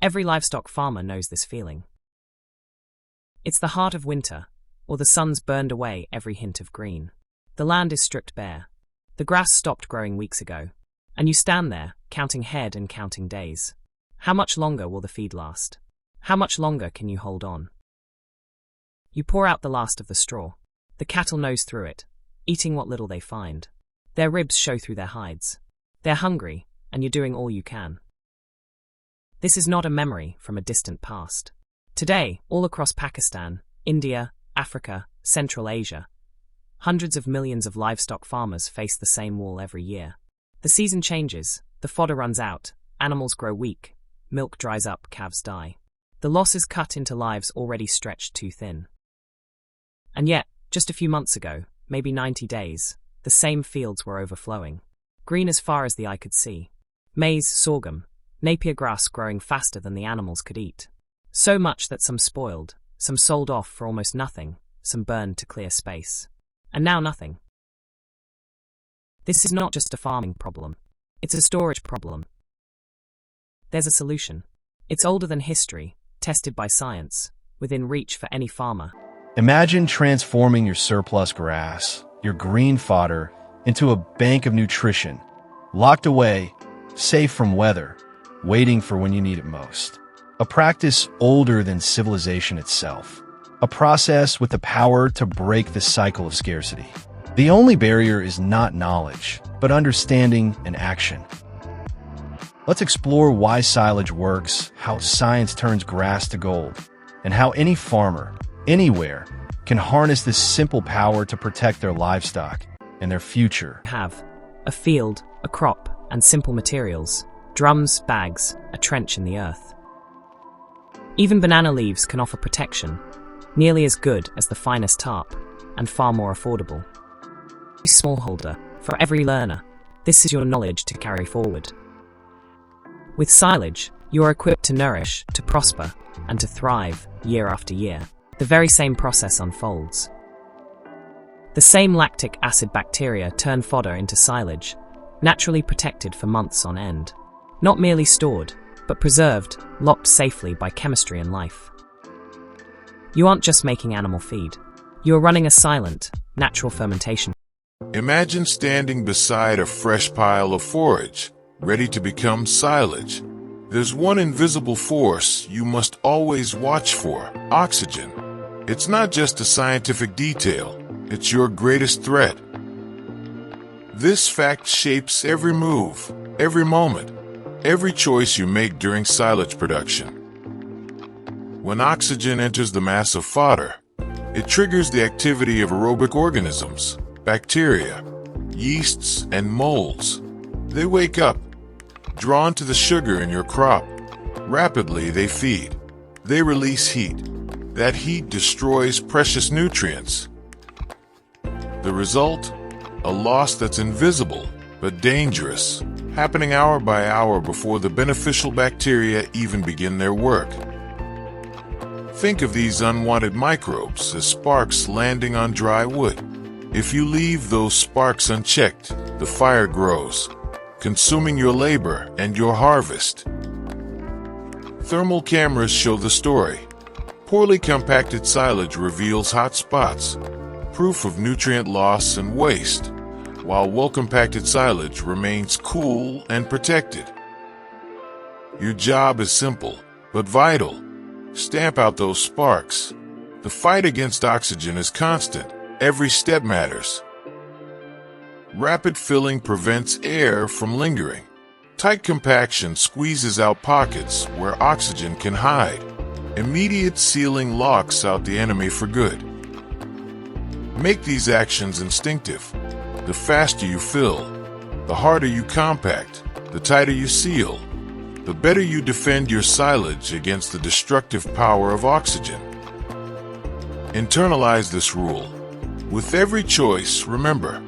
Every livestock farmer knows this feeling. It's the heart of winter, or the sun's burned away every hint of green. The land is stripped bare. The grass stopped growing weeks ago, and you stand there, counting head and counting days. How much longer will the feed last? How much longer can you hold on? You pour out the last of the straw. The cattle nose through it, eating what little they find. Their ribs show through their hides. They're hungry, and you're doing all you can. This is not a memory from a distant past. Today, all across Pakistan, India, Africa, Central Asia, hundreds of millions of livestock farmers face the same wall every year. The season changes, the fodder runs out, animals grow weak, milk dries up, calves die. The losses cut into lives already stretched too thin. And yet, just a few months ago, maybe 90 days, the same fields were overflowing. Green as far as the eye could see. Maize, sorghum, Napier grass growing faster than the animals could eat. So much that some spoiled, some sold off for almost nothing, some burned to clear space. And now nothing. This is not just a farming problem. It's a storage problem. There's a solution. It's older than history, tested by science, within reach for any farmer. Imagine transforming your surplus grass, your green fodder, into a bank of nutrition, locked away, safe from weather, waiting for when you need it most. A practice older than civilization itself. A process with the power to break the cycle of scarcity. The only barrier is not knowledge, but understanding and action. Let's explore why silage works, how science turns grass to gold, and how any farmer, anywhere, can harness this simple power to protect their livestock and their future. Have a field, a crop, and simple materials, drums, bags, a trench in the earth. Even banana leaves can offer protection, nearly as good as the finest tarp, and far more affordable. Smallholder, for every learner, this is your knowledge to carry forward. With silage, you are equipped to nourish, to prosper, and to thrive year after year. The very same process unfolds. The same lactic acid bacteria turn fodder into silage, naturally protected for months on end. Not merely stored, but preserved, locked safely by chemistry and life. You aren't just making animal feed. You are running a silent, natural fermentation. Imagine standing beside a fresh pile of forage, ready to become silage. There's one invisible force you must always watch for: oxygen. It's not just a scientific detail, it's your greatest threat. This fact shapes every move, every moment, every choice you make during silage production. When oxygen enters the mass of fodder, it triggers the activity of aerobic organisms, bacteria, yeasts, and molds. They wake up, drawn to the sugar in your crop. Rapidly they feed. They release heat. That heat destroys precious nutrients. The result? A loss that's invisible, but dangerous, happening hour by hour before the beneficial bacteria even begin their work. Think of these unwanted microbes as sparks landing on dry wood. If you leave those sparks unchecked, the fire grows, consuming your labor and your harvest. Thermal cameras show the story. Poorly compacted silage reveals hot spots, proof of nutrient loss and waste, while well-compacted silage remains cool and protected. Your job is simple, but vital. Stamp out those sparks. The fight against oxygen is constant. Every step matters. Rapid filling prevents air from lingering. Tight compaction squeezes out pockets where oxygen can hide. Immediate sealing locks out the enemy for good. Make these actions instinctive. The faster you fill, the harder you compact, the tighter you seal, the better you defend your silage against the destructive power of oxygen. Internalize this rule. With every choice, remember,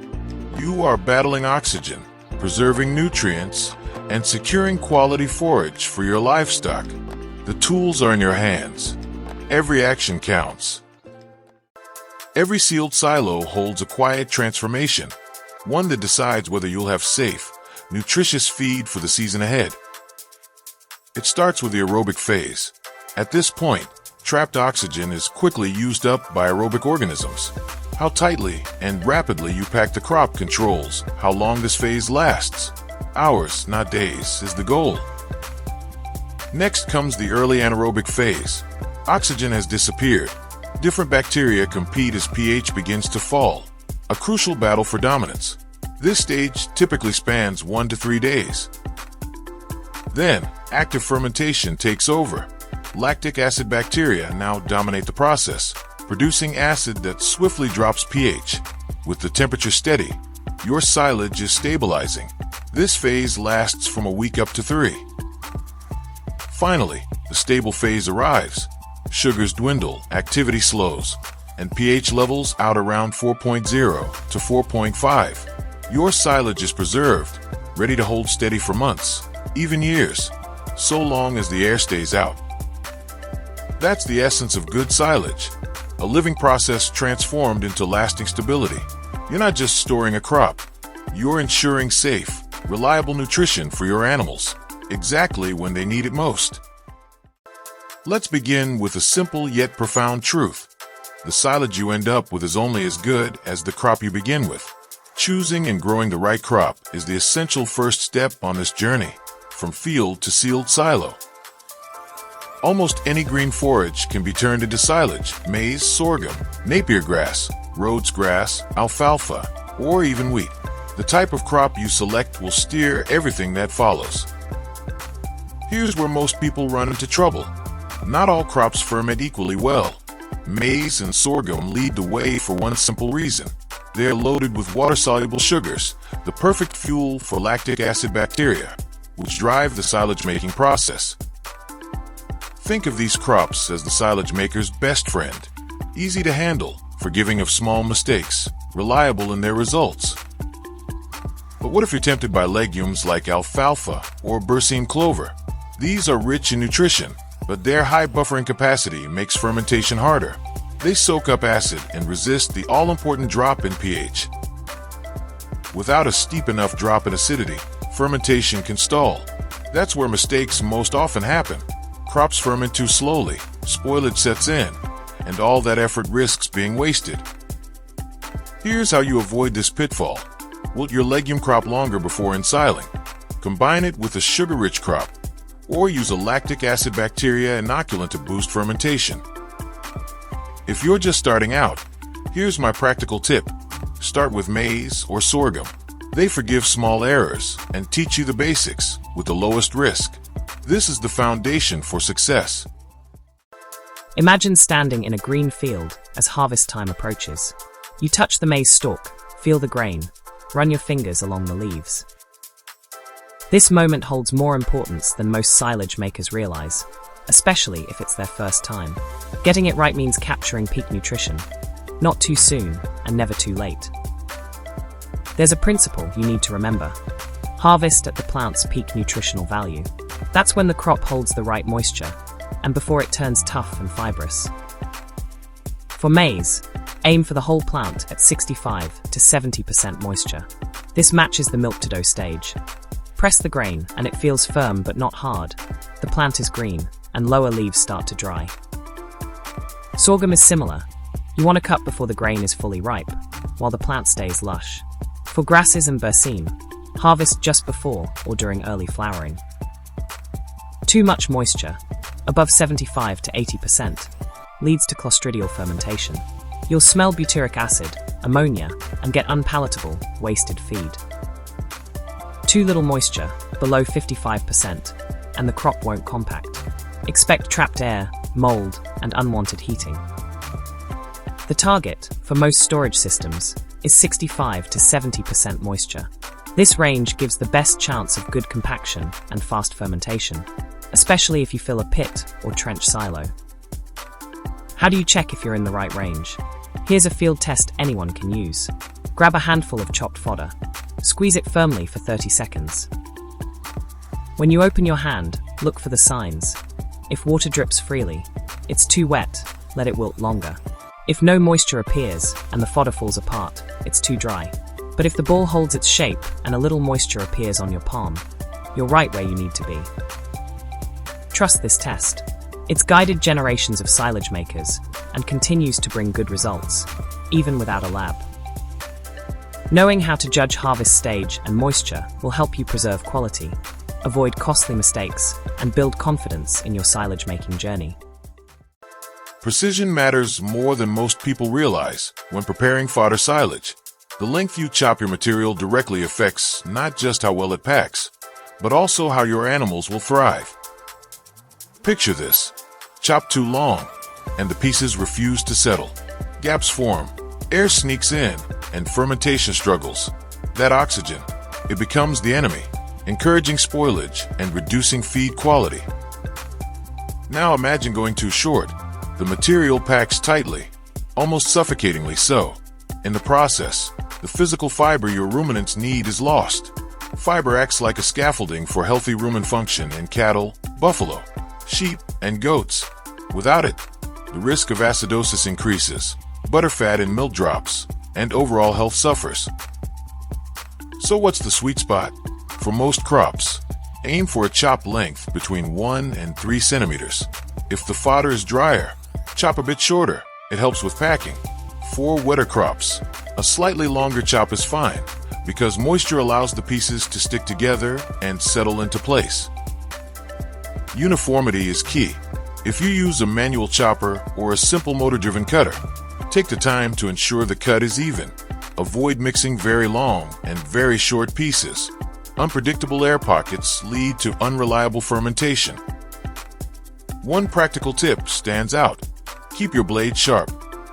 you are battling oxygen, preserving nutrients, and securing quality forage for your livestock. The tools are in your hands. Every action counts. Every sealed silo holds a quiet transformation, one that decides whether you'll have safe, nutritious feed for the season ahead. It starts with the aerobic phase. At this point, trapped oxygen is quickly used up by aerobic organisms. How tightly and rapidly you pack the crop controls how long this phase lasts. Hours, not days, is the goal. Next comes the early anaerobic phase. Oxygen has disappeared. Different bacteria compete as pH begins to fall. A crucial battle for dominance. This stage typically spans 1 to 3 days. Then, active fermentation takes over. Lactic acid bacteria now dominate the process, producing acid that swiftly drops pH. With the temperature steady, your silage is stabilizing. This phase lasts from a week up to 3. Finally, the stable phase arrives. Sugars dwindle, activity slows, and pH levels out around 4.0 to 4.5. Your silage is preserved, ready to hold steady for months, even years, so long as the air stays out. That's the essence of good silage, a living process transformed into lasting stability. You're not just storing a crop, you're ensuring safe, reliable nutrition for your animals, exactly when they need it most. Let's begin with a simple yet profound truth. The silage you end up with is only as good as the crop you begin with. Choosing and growing the right crop is the essential first step on this journey, from field to sealed silo. Almost any green forage can be turned into silage: maize, sorghum, Napier grass, Rhodes grass, alfalfa, or even wheat. The type of crop you select will steer everything that follows. Here's where most people run into trouble. Not all crops ferment equally well. Maize and sorghum lead the way for one simple reason. They are loaded with water-soluble sugars, the perfect fuel for lactic acid bacteria, which drive the silage-making process. Think of these crops as the silage maker's best friend. Easy to handle, forgiving of small mistakes, reliable in their results. But what if you're tempted by legumes like alfalfa or Berseem clover? These are rich in nutrition, but their high buffering capacity makes fermentation harder. They soak up acid and resist the all-important drop in pH. Without a steep enough drop in acidity, fermentation can stall. That's where mistakes most often happen. Crops ferment too slowly, spoilage sets in, and all that effort risks being wasted. Here's how you avoid this pitfall. Wilt your legume crop longer before ensiling. Combine it with a sugar-rich crop, or use a lactic acid bacteria inoculant to boost fermentation. If you're just starting out, here's my practical tip. Start with maize or sorghum. They forgive small errors and teach you the basics with the lowest risk. This is the foundation for success. Imagine standing in a green field as harvest time approaches. You touch the maize stalk, feel the grain, run your fingers along the leaves. This moment holds more importance than most silage makers realize, especially if it's their first time. Getting it right means capturing peak nutrition, not too soon and never too late. There's a principle you need to remember. Harvest at the plant's peak nutritional value. That's when the crop holds the right moisture, and before it turns tough and fibrous. For maize, aim for the whole plant at 65 to 70% moisture. This matches the milk to dough stage. Press the grain and it feels firm but not hard. The plant is green and lower leaves start to dry. Sorghum is similar. You want to cut before the grain is fully ripe, while the plant stays lush. For grasses and Berseem, harvest just before or during early flowering. Too much moisture, above 75 to 80%, leads to clostridial fermentation. You'll smell butyric acid, ammonia, and get unpalatable, wasted feed. Too little moisture, below 55%, and the crop won't compact. Expect trapped air, mold, and unwanted heating. The target, for most storage systems, is 65 to 70% moisture. This range gives the best chance of good compaction and fast fermentation, especially if you fill a pit or trench silo. How do you check if you're in the right range? Here's a field test anyone can use. Grab a handful of chopped fodder. Squeeze it firmly for 30 seconds. When you open your hand, look for the signs. If water drips freely, it's too wet, let it wilt longer. If no moisture appears and the fodder falls apart, it's too dry. But if the ball holds its shape and a little moisture appears on your palm, you're right where you need to be. Trust this test. It's guided generations of silage makers and continues to bring good results, even without a lab. Knowing how to judge harvest stage and moisture will help you preserve quality, avoid costly mistakes, and build confidence in your silage making journey. Precision matters more than most people realize when preparing fodder silage. The length you chop your material directly affects not just how well it packs, but also how your animals will thrive. Picture this. Chop too long, and the pieces refuse to settle. Gaps form, air sneaks in, and fermentation struggles. That oxygen, it becomes the enemy, encouraging spoilage and reducing feed quality. Now imagine going too short. The material packs tightly, almost suffocatingly so. In the process, the physical fiber your ruminants need is lost. Fiber acts like a scaffolding for healthy rumen function in cattle, buffalo, sheep, and goats. Without it, the risk of acidosis increases, butterfat and milk drops, and overall health suffers. So what's the sweet spot? For most crops, aim for a chop length between 1 and 3 centimeters. If the fodder is drier, chop a bit shorter. It helps with packing. For wetter crops, a slightly longer chop is fine because moisture allows the pieces to stick together and settle into place. Uniformity is key. If you use a manual chopper or a simple motor-driven cutter, take the time to ensure the cut is even. Avoid mixing very long and very short pieces. Unpredictable air pockets lead to unreliable fermentation. One practical tip stands out. Keep your blade sharp.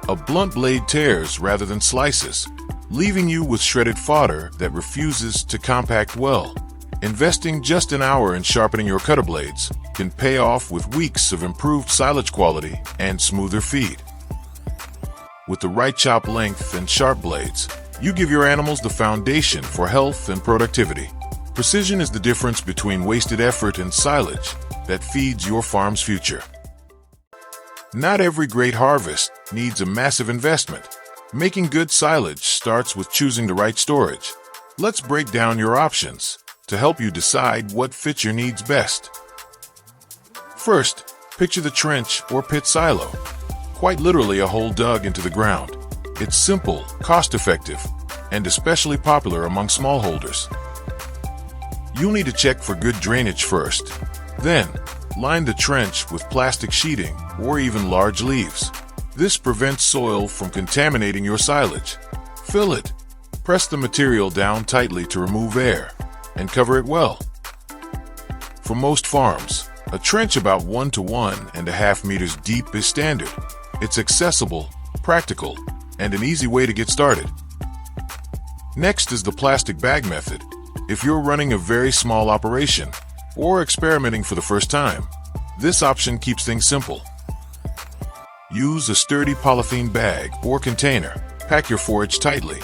A blunt blade tears rather than slices, leaving you with shredded fodder that refuses to compact well. Investing just an hour in sharpening your cutter blades can pay off with weeks of improved silage quality and smoother feed. With the right chop length and sharp blades, you give your animals the foundation for health and productivity. Precision is the difference between wasted effort and silage that feeds your farm's future. Not every great harvest needs a massive investment. Making good silage starts with choosing the right storage. Let's break down your options to help you decide what fits your needs best. First, picture the trench or pit silo. Quite literally a hole dug into the ground. It's simple, cost-effective, and especially popular among smallholders. You'll need to check for good drainage first. Then, line the trench with plastic sheeting or even large leaves. This prevents soil from contaminating your silage. Fill it. Press the material down tightly to remove air and cover it well. For most farms, a trench about 1 to 1.5 meters deep is standard. It's accessible, practical, and an easy way to get started. Next is the plastic bag method. If you're running a very small operation or experimenting for the first time, this option keeps things simple. Use a sturdy polythene bag or container, pack your forage tightly,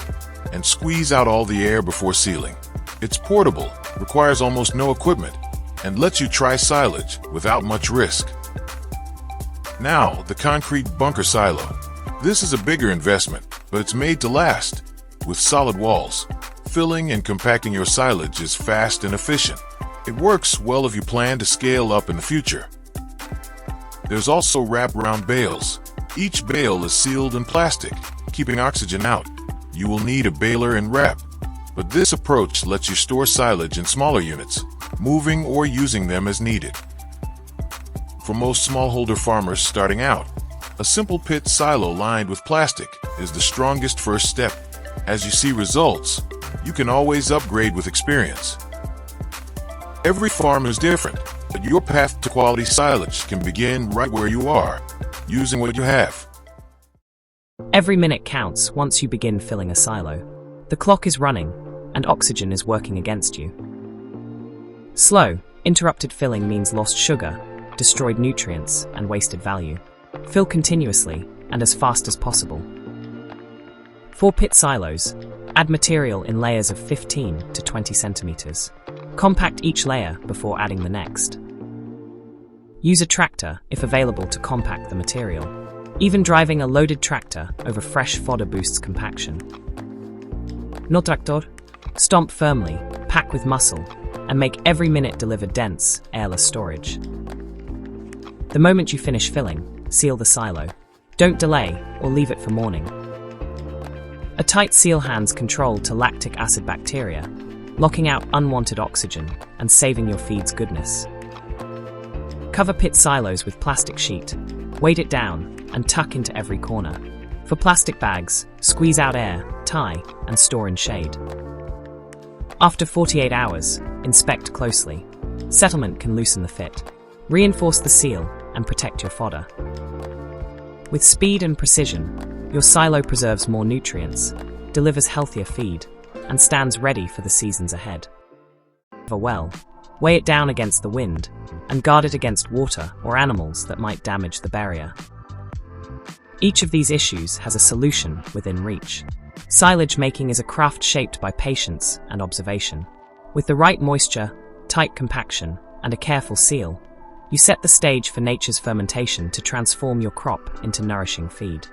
and squeeze out all the air before sealing. It's portable, requires almost no equipment, and lets you try silage without much risk. Now, the concrete bunker silo. This is a bigger investment, but it's made to last. With solid walls, filling and compacting your silage is fast and efficient. It works well if you plan to scale up in the future. There's also wraparound bales. Each bale is sealed in plastic, keeping oxygen out. You will need a baler and wrap, but this approach lets you store silage in smaller units, moving or using them as needed. For most smallholder farmers starting out, a simple pit silo lined with plastic is the strongest first step. As you see results, you can always upgrade with experience. Every farm is different, but your path to quality silage can begin right where you are, using what you have. Every minute counts once you begin filling a silo. The clock is running, and oxygen is working against you. Slow, interrupted filling means lost sugar, destroyed nutrients, and wasted value. Fill continuously and as fast as possible. For pit silos, add material in layers of 15 to 20 centimeters. Compact each layer before adding the next. Use a tractor, if available, to compact the material. Even driving a loaded tractor over fresh fodder boosts compaction. No tractor. Stomp firmly, pack with muscle, and make every minute deliver dense, airless storage. The moment you finish filling, seal the silo. Don't delay or leave it for morning. A tight seal hands control to lactic acid bacteria, locking out unwanted oxygen and saving your feed's goodness. Cover pit silos with plastic sheet, weight it down, and tuck into every corner. For plastic bags, squeeze out air, tie, and store in shade. After 48 hours, inspect closely. Settlement can loosen the fit. Reinforce the seal and protect your fodder. With speed and precision, your silo preserves more nutrients, delivers healthier feed, and stands ready for the seasons ahead. Well, weigh it down against the wind and guard it against water or animals that might damage the barrier. Each of these issues has a solution within reach. Silage making is a craft shaped by patience and observation. With the right moisture, tight compaction, and a careful seal, you set the stage for nature's fermentation to transform your crop into nourishing feed.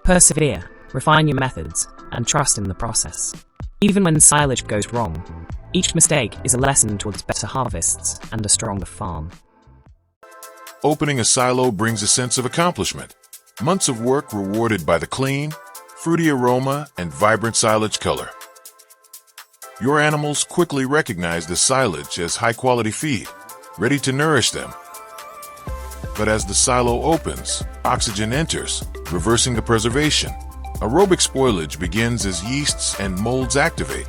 Persevere, refine your methods, and trust in the process. Even when silage goes wrong, each mistake is a lesson towards better harvests and a stronger farm. Opening a silo brings a sense of accomplishment. Months of work rewarded by the clean, fruity aroma and vibrant silage color. Your animals quickly recognize the silage as high-quality feed, ready to nourish them. But as the silo opens, oxygen enters, reversing the preservation. Aerobic spoilage begins as yeasts and molds activate.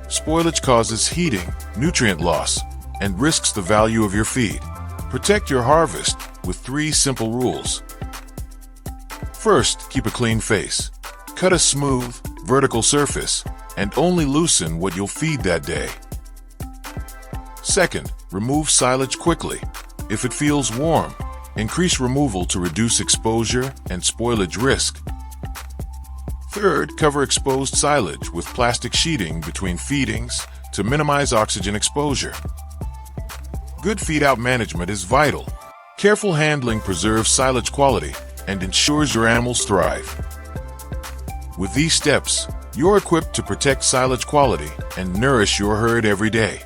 Spoilage causes heating, nutrient loss, and risks the value of your feed. Protect your harvest with 3 simple rules. First, keep a clean face. Cut a smooth, vertical surface, and only loosen what you'll feed that day. Second, remove silage quickly. If it feels warm, increase removal to reduce exposure and spoilage risk. Third, cover exposed silage with plastic sheeting between feedings to minimize oxygen exposure. Good feed-out management is vital. Careful handling preserves silage quality and ensures your animals thrive. With these steps, you're equipped to protect silage quality and nourish your herd every day.